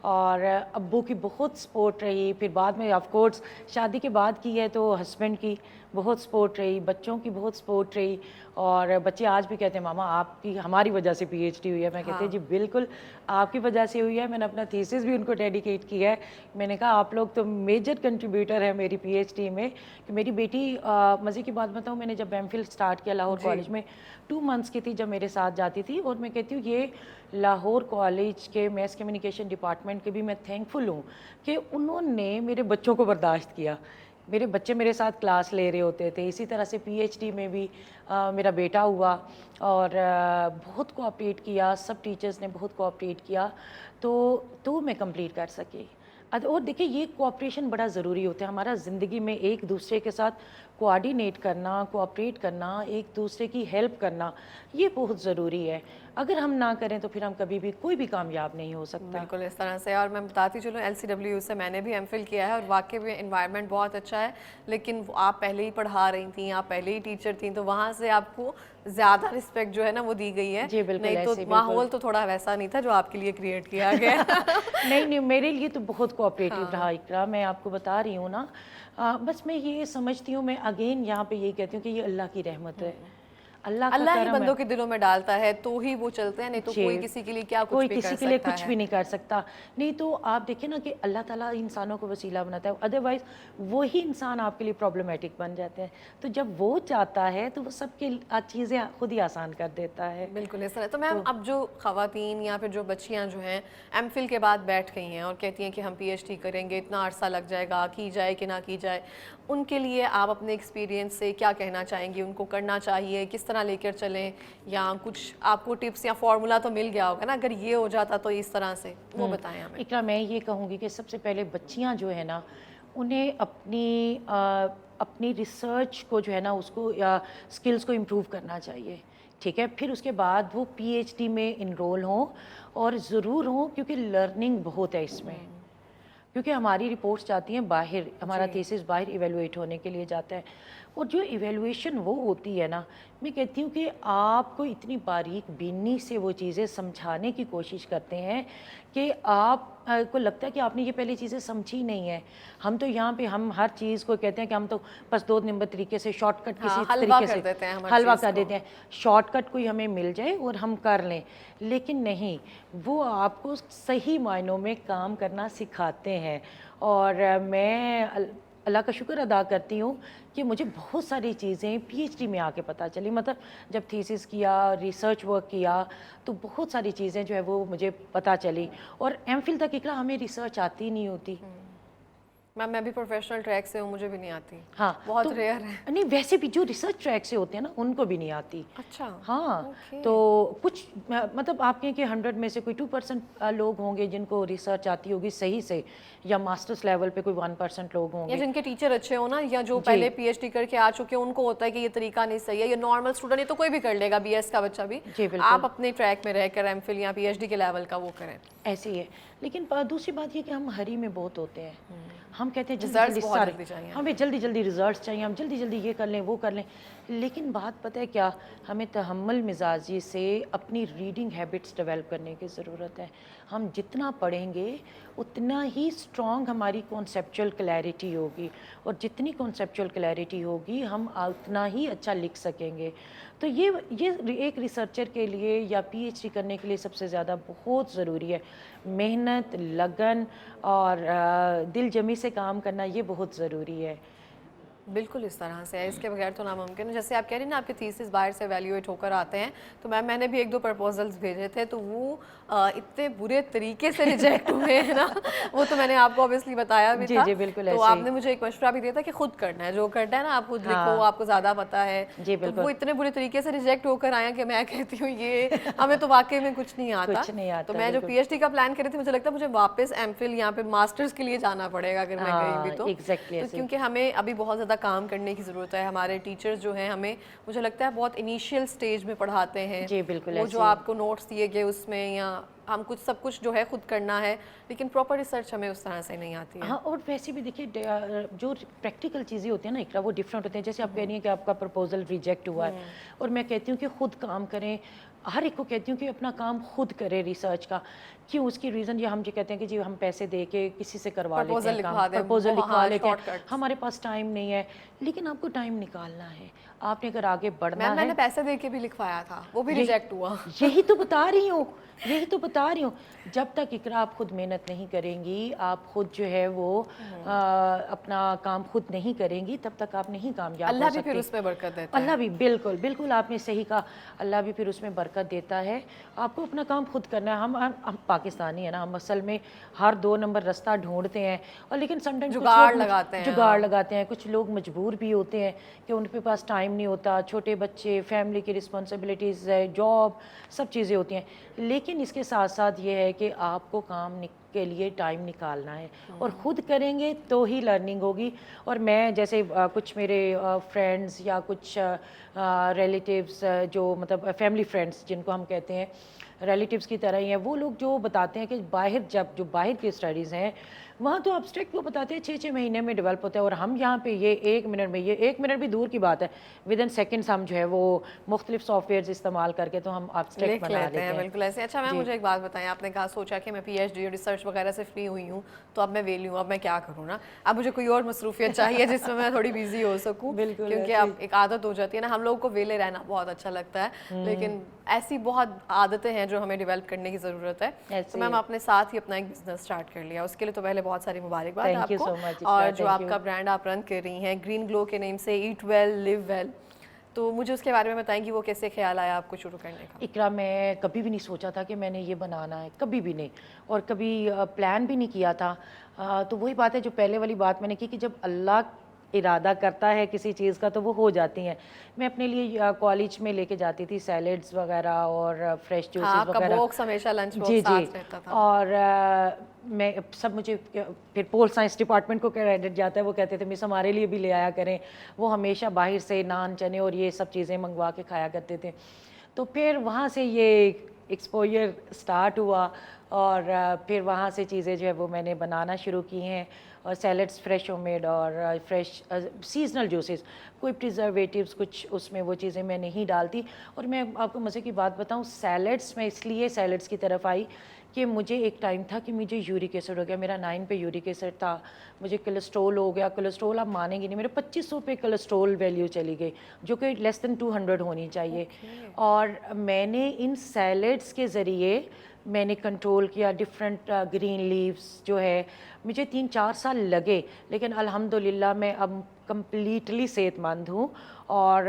اور ابو کی بہت سپورٹ رہی، پھر بعد میں آف کورس شادی کے بعد کی ہے تو ہسبینڈ کی بہت سپورٹ رہی، بچوں کی بہت سپورٹ رہی، اور بچے آج بھی کہتے ہیں ماما آپ کی ہماری وجہ سے پی ایچ ڈی ہوئی ہے. میں کہتے ہیں جی بالکل آپ کی وجہ سے ہوئی ہے. میں نے اپنا تھیسس بھی ان کو ڈیڈیکیٹ کیا ہے. میں نے کہا آپ لوگ تو میجر کنٹریبیوٹر ہیں میری پی ایچ ڈی میں. کہ میری بیٹی مزے کی بات بتاؤں، میں نے جب ایم فل اسٹارٹ کیا لاہور کالج میں 2 months کی تھی جب میرے ساتھ جاتی تھی، اور میں کہتی ہوں یہ لاہور کالج کے میس کمیونیکیشن ڈپارٹمنٹ کے بھی میں تھینکفل ہوں کہ انہوں نے میرے بچوں کو برداشت کیا. میرے بچے میرے ساتھ کلاس لے رہے ہوتے تھے. اسی طرح سے پی ایچ ڈی میں بھی میرا بیٹا ہوا اور بہت کوآپریٹ کیا، سب ٹیچرز نے بہت کوآپریٹ کیا تو میں کمپلیٹ کر سکی. اور دیکھیں یہ کوآپریشن بڑا ضروری ہوتا ہے ہمارا زندگی میں، ایک دوسرے کے ساتھ کوآرڈینیٹ کرنا، کوآپریٹ کرنا، ایک دوسرے کی ہیلپ کرنا، یہ بہت ضروری ہے. اگر ہم نہ کریں تو پھر ہم کبھی بھی کوئی بھی کامیاب نہیں ہو سکتا. بالکل اس طرح سے. اور میں بتاتی چلوں LCW سے میں نے بھی ایم فل کیا ہے، اور واقعی میں انوائرمنٹ بہت اچھا ہے. لیکن آپ پہلے ہی پڑھا رہی تھیں، آپ پہلے ہی ٹیچر تھیں، تو وہاں سے آپ کو زیادہ رسپیکٹ جو ہے نا وہ دی گئی ہے. جی بالکل، نہیں تو ماحول تو تھوڑا ویسا نہیں تھا جو آپ کے لیے کریٹ کیا گیا. نہیں میرے لیے تو بہت کوآپریٹیو رہا اقرا. میں آپ کو بتا رہی ہوں نا، بس میں یہ سمجھتی ہوں، میں اگین یہاں پہ یہی کہتی ہوں کہ یہ اللہ کی رحمت ہے، اللہ ہی بندوں کے دلوں میں ڈالتا ہے تو ہی وہ چلتے ہیں، نہیں تو کوئی کسی کے لیے کیا کچھ بھی کر سکتا ہے. کوئی کسی کے لیے کچھ بھی نہیں کر سکتا. نہیں تو آپ دیکھیں نا کہ اللہ تعالیٰ انسانوں کو وسیلہ بناتا ہے، ادروائز وہی انسان آپ کے لیے پرابلمیٹک بن جاتے ہیں. تو جب وہ چاہتا ہے تو وہ سب کی چیزیں خود ہی آسان کر دیتا ہے. بالکل اس طرح. تو میم اب جو خواتین یا پھر جو بچیاں جو ہیں ایم فل کے بعد بیٹھ گئی ہیں اور کہتی ہیں کہ ہم پی ایچ ڈی کریں گے، اتنا عرصہ لگ جائے گا، کی جائے کہ نہ کی جائے، ان کے لیے آپ اپنے ایکسپیرینس سے کیا کہنا چاہیں گی؟ ان کو کرنا چاہیے، کس طرح لے کر چلیں، یا کچھ آپ کو ٹپس یا فارمولا تو مل گیا ہوگا نا اگر یہ ہو جاتا تو اس طرح سے، وہ بتائیں ہمیں. اقرا میں یہ کہوں گی کہ سب سے پہلے بچیاں جو ہے نا انہیں اپنی ریسرچ کو جو ہے نا اس کو اسکلس کو امپروو کرنا چاہیے. ٹھیک ہے، پھر اس کے بعد وہ پی ایچ ڈی میں انرول ہوں، اور ضرور ہوں کیونکہ لرننگ بہت ہے اس میں. کیونکہ ہماری رپورٹس جاتی ہیں باہر، ہمارا تھیسس باہر ایویلویٹ ہونے کے لیے جاتا ہے، اور جو ایویلویشن وہ ہوتی ہے نا، میں کہتی ہوں کہ آپ کو اتنی باریک بینی سے وہ چیزیں سمجھانے کی کوشش کرتے ہیں کہ آپ کو لگتا ہے کہ آپ نے یہ پہلے چیزیں سمجھی نہیں ہیں. ہم تو یہاں پہ ہم ہر چیز کو کہتے ہیں کہ ہم تو بس 2 نمبر طریقے سے شارٹ کٹ کسی طریقے سے حلوہ کر دیتے ہیں، شارٹ کٹ کوئی ہمیں مل جائے اور ہم کر لیں. لیکن نہیں، وہ آپ کو صحیح معنوں میں کام کرنا سکھاتے ہیں. اور میں اللہ کا شکر ادا کرتی ہوں کہ مجھے بہت ساری چیزیں پی ایچ ڈی میں آ کے پتہ چلی. مطلب جب تھیسس کیا، ریسرچ ورک کیا، تو بہت ساری چیزیں جو ہے وہ مجھے پتہ چلی. اور ایم فل تک اقرا ہمیں ریسرچ آتی نہیں ہوتی. میم میں بھی پروفیشنل ٹریک سے ہوں، مجھے بھی نہیں آتی. ہاں بہت ریئر ہے. نہیں ویسے بھی جو ریسرچ ٹریک سے ہوتے ہیں نا ان کو بھی نہیں آتی. اچھا. ہاں تو کچھ مطلب آپ کہیں کہ 100 میں سے کوئی 2% لوگ ہوں گے جن کو ریسرچ آتی ہوگی صحیح سے، یا ماسٹرس لیول پہ کوئی 1% لوگ ہوں گے، یا جن کے ٹیچر اچھے ہوں نا، یا جو پہلے پی ایچ ڈی کر کے آ چکے ہیں، ان کو ہوتا ہے کہ یہ طریقہ نہیں صحیح ہے. یہ نارمل اسٹوڈنٹ، یہ تو کوئی بھی کر لے گا، بی ایس کا بچہ بھی. آپ اپنے ٹریک میں رہ کر ایم فل یا پی ایچ ڈی کے لیول کا وہ کریں. ایسے ہی ہے. لیکن دوسری بات یہ کہ ہم ہری میں بہت ہوتے ہیں. ہم کہتے ہیں ہمیں جلدی جلدی ریزلٹس چاہیے، ہم جلدی جلدی یہ کر لیں وہ کر لیں. لیکن بات پتہ ہے کیا، ہمیں تحمل مزاجی سے اپنی ریڈنگ ہیبٹس ڈیولپ کرنے کی ضرورت ہے. ہم جتنا پڑھیں گے اتنا ہی اسٹرانگ ہماری کانسیپچول کلیئرٹی ہوگی، اور جتنی کانسیپچول کلیئرٹی ہوگی ہم اتنا ہی اچھا لکھ سکیں گے. تو یہ ایک ریسرچر کے لیے یا پی ایچ ڈی کرنے کے لیے سب سے زیادہ بہت ضروری ہے. محنت، لگن اور دل جمی سے کام کرنا یہ بہت ضروری ہے. بالکل اس طرح سے ہے، اس کے بغیر تو ناممکن ہے. جیسے آپ کہہ رہی ہیں نا آپ کے تھیسس باہر سے ایویلیویٹ ہو کر آتے ہیں، تو میں نے بھی 1-2 پرپوزلز بھیجے تھے، تو وہ اتنے برے طریقے سے ریجیکٹ ہوئے ہیں نا. وہ تو میں نے آپ کو اوبیسلی بتایا بھی تھا. جی بالکل. تو آپ نے مجھے ایک مشورہ بھی دیا تھا کہ خود کرنا ہے، جو کرنا ہے نا آپ خود لکھو، آپ کو زیادہ پتہ ہے. تو وہ اتنے برے طریقے سے ریجیکٹ ہو کر آیا کہ میں کہتی ہوں یہ ہمیں تو واقعی میں کچھ نہیں آتا. تو میں جو پی ایچ ڈی کا پلان کر رہی تھی، مجھے لگتا ہے مجھے واپس ایم فل یہاں پہ ماسٹرز کے لیے جانا پڑے گا اگر میں گئی بھی تو. کیونکہ ہمیں ابھی بہت زیادہ کام کرنے کی ضرورت ہے. ہمارے ٹیچرز جو ہیں ہمیں مجھے لگتا ہے بہت انیشیل سٹیج میں پڑھاتے ہیں. وہ جو آپ کو نوٹس دیے گئے اس میں، یا ہم کچھ سب کچھ جو ہے خود کرنا ہے، لیکن پراپر ریسرچ ہمیں اس طرح سے نہیں آتی ہے. ہاں، اور ویسے بھی دیکھیے جو پریکٹیکل چیزیں ہوتی ہیں نا اقرا، وہ ڈفرینٹ ہوتے ہیں. جیسے آپ کہہ رہی ہیں کہ آپ کا پرپوزل ریجیکٹ ہوا ہے، اور میں کہتی ہوں کہ خود کام کریں. ہر ایک کو کہتی ہوں کہ اپنا کام خود کرے ریسرچ کا. کیوں؟ اس کی ریزن یہ ہم جو کہتے ہیں کہ جی ہم پیسے دے کے کسی سے کروا لیتے ہیں کام, پرپوزل لکھوا لیتے ہیں, ہمارے پاس ٹائم نہیں ہے. لیکن آپ کو ٹائم نکالنا ہے, آپ نے اگر آگے بڑھنا ہے. میں نے پیسے دے کے بھی لکھوایا تھا, وہ بھی ریجیکٹ ہوا. یہی تو بتا رہی ہوں, یہی تو بتا رہی ہوں. جب تک اقرا آپ خود محنت نہیں کریں گی, آپ خود جو ہے وہ اپنا کام خود نہیں کریں گی, تب تک آپ نہیں کامیاب ہو سکتے. اللہ بھی پھر اس میں برکت دیتا ہے. اللہ بھی, بالکل بالکل آپ نے صحیح کہا, اللہ بھی پھر اس میں برکت دیتا ہے. آپ کو اپنا کام خود کرنا ہے. ہم پاکستانی ہیں نا, ہم اصل میں ہر 2 نمبر رستہ ڈھونڈتے ہیں, اور لیکن سم ٹائمز جگاڑ لگاتے ہیں. جگاڑ لگاتے ہیں. کچھ لوگ مجبور بھی ہوتے ہیں کہ ان کے پاس ٹائم نہیں ہوتا, چھوٹے بچے, فیملی کی رسپانسبلٹیز ہے, جاب, سب چیزیں ہوتی ہیں. لیکن اس کے ساتھ ساتھ یہ ہے کہ آپ کو کام کے لیے ٹائم نکالنا ہے, اور خود کریں گے تو ہی لرننگ ہوگی. اور میں جیسے کچھ میرے فرینڈز یا کچھ ریلیٹیوز جو مطلب فیملی فرینڈز جن کو ہم کہتے ہیں ریلیٹیوز کی طرح ہی ہیں, وہ لوگ جو بتاتے ہیں کہ جو باہر کی اسٹڈیز ہیں وہاں تو ابسٹریکٹ وہ بتاتے ہیں 6 مہینے میں ڈیولپ ہوتا ہے, اور ہم یہاں پہ یہ 1 منٹ میں, یہ 1 منٹ بھی دور کی بات ہے, ودن سیکنڈز ہم جو ہے وہ مختلف سافٹ ویئرز استعمال کر کے تو ہم ابسٹریکٹ بنا لیتے ہیں. بالکل ایسے. اچھا میم مجھے ایک بات بتائیں, آپ نے کہا سوچا کہ میں پی ایچ ڈی اور ریسرچ وغیرہ سے فری ہوئی ہوں تو اب میں ویلی ہوں, اب میں کیا کروں نا, اب مجھے کوئی اور مصروفیت چاہیے جس میں میں تھوڑی بیزی ہو سکوں, کیونکہ اب ایک عادت ہو جاتی ہے نا. ہم لوگوں کو ویلے رہنا بہت اچھا لگتا ہے, لیکن ایسی بہت عادتیں ہیں جو ہمیں ڈیولپ کرنے کی ضرورت ہے. تو میم آپ نے ساتھ ہی اپنا ایک بزنس اسٹارٹ کر لیا, اس کے لیے تو پہلے بہت ساری مبارکباد آپ کو. اور جو آپ کا برانڈ آپ رن کر رہی ہیں گرین گلو کے نیم سے, ایٹ ویل لیو ویل, تو مجھے اس کے بارے میں بتائیں کہ وہ کیسے خیال آیا آپ کو شروع کرنے کا؟ اقرا, میں کبھی بھی نہیں سوچا تھا کہ میں نے یہ بنانا ہے, کبھی بھی نہیں, اور کبھی پلان بھی نہیں کیا تھا. تو وہی بات ہے جو پہلے والی بات میں نے کی کہ جب اللہ ارادہ کرتا ہے کسی چیز کا تو وہ ہو جاتی ہیں. میں اپنے لیے کالج میں لے کے جاتی تھی سیلڈز وغیرہ اور فریش جوسز وغیرہ. ہمیشہ لنچ باکس جی ساتھ رہتا تھا. اور میں سب مجھے پھر پول سائنس ڈپارٹمنٹ کو کریڈٹ جاتا ہے, وہ کہتے تھے مس ہمارے لیے بھی لے آیا کریں. وہ ہمیشہ باہر سے نان چنے اور یہ سب چیزیں منگوا کے کھایا کرتے تھے. تو پھر وہاں سے یہ ایکسپوجر سٹارٹ ہوا, اور پھر وہاں سے چیزیں جو ہے وہ میں نے بنانا شروع کی ہیں. اور سیلڈس فریش ہوم میڈ اور فریش سیزنل جوسز, کوئی پریزرویٹیوز کچھ اس میں وہ چیزیں میں نہیں ڈالتی. اور میں آپ کو مزے کی بات بتاؤں, سیلڈس میں اس لیے سیلڈس کی طرف آئی کہ مجھے ایک ٹائم تھا کہ مجھے یورک ایسڈ ہو گیا, میرا 9 پہ یورک ایسڈ تھا, مجھے کولیسٹرول ہو گیا. کولیسٹرول آپ مانیں گے نہیں, میرے 2500 پہ کولیسٹرول ویلیو چلی گئی جو کہ لیس دین 200 ہونی چاہیے. اور میں نے ان سیلڈس کے ذریعے میں نے کنٹرول کیا. ڈفرینٹ گرین لیوز جو ہے, مجھے 3-4 سال لگے, لیکن الحمدللہ میں اب کمپلیٹلی صحت مند ہوں. اور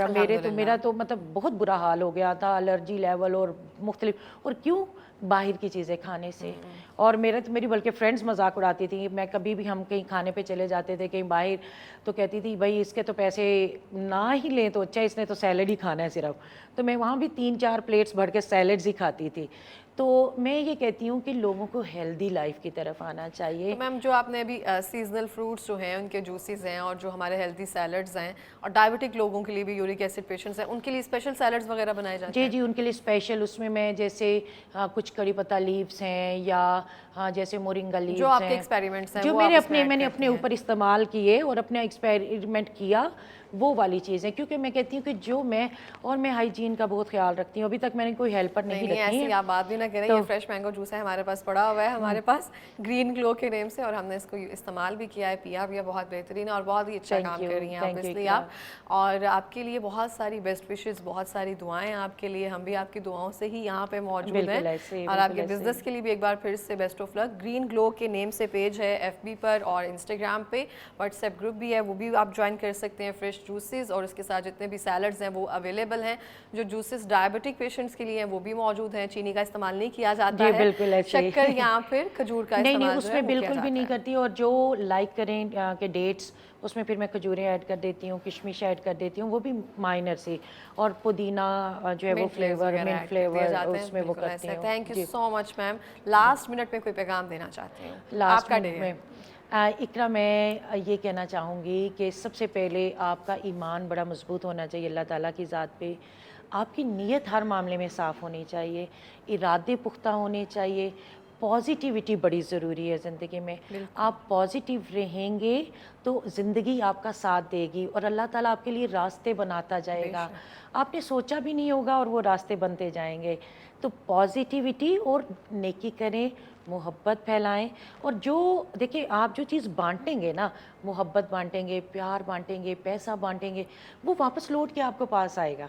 میرا تو مطلب بہت برا حال ہو گیا تھا, الرجی لیول اور مختلف, اور کیوں باہر کی چیزیں کھانے سے. اور میری بلکہ فرینڈز مذاق اڑاتی تھیں, میں کبھی بھی ہم کہیں کھانے پہ چلے جاتے تھے کہیں باہر, تو کہتی تھی بھائی اس کے تو پیسے نہ ہی لیں تو اچھا, اس نے تو سیلڈ ہی کھانا ہے صرف. تو میں وہاں بھی 3-4 پلیٹس بھر کے سیلڈز ہی کھاتی تھی. تو میں یہ کہتی ہوں کہ لوگوں کو ہیلدی لائف کی طرف آنا چاہیے. میم جو آپ نے ابھی سیزنل فروٹس جو ہیں ان کے جوسیز ہیں, اور جو ہمارے ہیلدی سیلڈز ہیں, اور ڈائبٹک لوگوں کے لیے بھی, یورک ایسڈ پیشنٹس ہیں, ان کے لیے اسپیشل سیلڈز وغیرہ بنائے جاتے ہیں؟ جی ان کے لیے اسپیشل, اس میں جیسے کچھ کڑی پتہ لیوز ہیں, یا جیسے مورنگا لیوز ہیں, جو آپ کے ایکسپیریمنٹس ہیں جو میں نے اپنے اوپر استعمال کیے اور اپنا ایکسپیریمنٹ کیا, وہ والی چیزیں. کیونکہ میں کہتی ہوں کہ جو میں ہائیجین کا بہت خیال رکھتی ہوں. ابھی تک میں نے کوئی ہیلپر نہیں رکھی ہے. ایسی آپ بات بھی نہ کریں, یہ فریش مینگو جوس ہے ہمارے پاس پڑا ہوا ہے, ہمارے پاس گرین گلو کے نیم سے, اور ہم نے اس کو استعمال بھی کیا ہے, پیا بھی ہے, بہت بہترین ہے, اور بہت ہی اچھا کام کر رہی ہیں آپ, اس لیے آپ. اور آپ کے لیے بہت ساری بیسٹ وشز, بہت ساری دعائیں آپ کے لیے. ہم بھی آپ کی دعاؤں سے ہی یہاں پہ موجود ہیں, اور آپ کے بزنس کے لیے بھی ایک بار پھر سے بیسٹ آف لک. گرین گلو کے نیم سے پیج ہے FB پر اور انسٹاگرام پہ, واٹس ایپ گروپ بھی ہے, وہ بھی آپ جوائن کر سکتے ہیں. فریش جوسز اور اس کے ساتھ جتنے بھی سیلڈز ہیں وہ اویلیبل ہیں. جو جوسز ڈائبٹک پیشنٹس کے لیے ہیں وہ بھی موجود ہیں. چینی کا استعمال نہیں کیا جاتا ہے, شکر یا پھر کھجور کا استعمال نہیں اس میں بالکل بھی نہیں کرتی. اور جو لائک کریں کہ ڈیٹس, اس میں پھر میں کھجوریں ایڈ کر دیتی ہوں, کشمش ایڈ کر دیتی ہوں, وہ بھی مائنر سی, اور پودینہ جو ہے وہ فلیور, منٹ فلیور اس میں وہ کرتی ہوں. Thank you so much ma'am. Last minute میں کوئی پیغام دینا چاہتی ہوں آپ کا ڈے میں؟ اقرا, میں یہ کہنا چاہوں گی کہ سب سے پہلے آپ کا ایمان بڑا مضبوط ہونا چاہیے اللہ تعالیٰ کی ذات پہ. آپ کی نیت ہر معاملے میں صاف ہونی چاہیے, ارادے پختہ ہونے چاہیے, پازیٹیوٹی بڑی ضروری ہے زندگی میں. آپ پازیٹیو رہیں گے تو زندگی آپ کا ساتھ دے گی اور اللہ تعالیٰ آپ کے لیے راستے بناتا جائے گا. آپ نے سوچا بھی نہیں ہوگا اور وہ راستے بنتے جائیں گے. تو پازیٹیوٹی اور نیکی کریں, محبت پھیلائیں. اور جو دیکھیں آپ جو چیز بانٹیں گے نا, محبت بانٹیں گے, پیار بانٹیں گے, پیسہ بانٹیں گے, وہ واپس لوٹ کے آپ کے پاس آئے گا.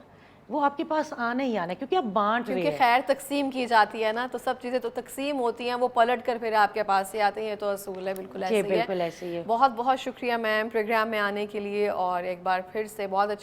وہ آپ کے پاس آنا ہی آنا ہے کیونکہ آپ بانٹ رہے کیونکہ ہیں. خیر تقسیم کی جاتی ہے نا, تو سب چیزیں تو تقسیم ہوتی ہیں, وہ پلٹ کر پھر آپ کے پاس ہی آتی ہیں. تو اصول ہے, بالکل جی ایسے ہی ہے. بالکل ایسے ہی ہے. بہت بہت شکریہ میم پروگرام میں آنے کے لیے, اور ایک بار پھر سے بہت